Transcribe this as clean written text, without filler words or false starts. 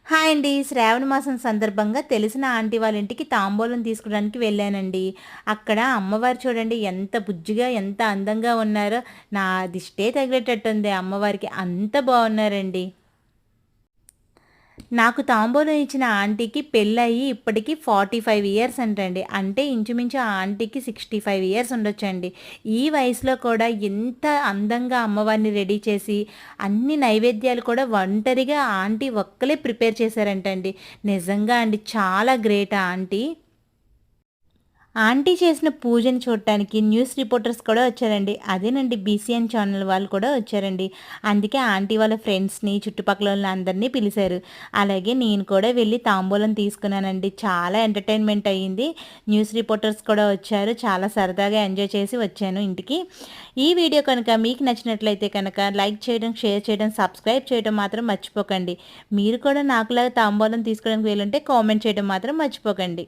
Hi అండి. శ్రావణ మాసం సందర్భంగా తెలిసిన ఆంటీ వాళ్ళ ఇంటికి తాంబూలం తీసుకోవడానికి వెళ్ళానండి. అక్కడ అమ్మవారు చూడండి ఎంత బుజ్జిగా, ఎంత అందంగా ఉన్నారో. నా దిష్టే తగిలేటట్టుంది అమ్మవారికి. అంత బాగున్నారండి. నాకు తాంబూలం ఇచ్చిన ఆంటీకి పెళ్ళయ్యి ఇప్పటికి 45 ఇయర్స్ అంటండి. అంటే ఇంచుమించు ఆ ఆంటీకి 65 ఇయర్స్ ఉండొచ్చండి. ఈ వయసులో కూడా ఎంత అందంగా అమ్మవారిని రెడీ చేసి, అన్ని నైవేద్యాలు కూడా ఒంటరిగా ఆంటీ ఒక్కలే ప్రిపేర్ చేశారంటండి. నిజంగా అండి చాలా గ్రేట్ ఆ ఆంటీ. ఆంటీ చేసిన పూజని చూడటానికి న్యూస్ రిపోర్టర్స్ కూడా వచ్చారండి. అదేనండి బీసీఎన్ ఛానల్ వాళ్ళు కూడా వచ్చారండి. అందుకే ఆంటీ వాళ్ళ ఫ్రెండ్స్‌ని, చుట్టుపక్కల వాళ్ళందరినీ పిలిచారు. అలాగే నేను కూడా వెళ్ళి తాంబూలం తీసుకున్నానండి. చాలా ఎంటర్‌టైన్‌మెంట్ అయ్యింది. న్యూస్ రిపోర్టర్స్ కూడా వచ్చారు. చాలా సరదాగా ఎంజాయ్ చేసి వచ్చాను ఇంటికి. ఈ వీడియో కనుక మీకు నచ్చినట్లయితే కనుక లైక్ చేయడం, షేర్ చేయడం, సబ్స్క్రైబ్ చేయడం మాత్రం మర్చిపోకండి. మీరు కూడా నాకులాగా తాంబూలం తీసుకోవడానికి వీలుంటే కామెంట్ చేయడం మాత్రం మర్చిపోకండి.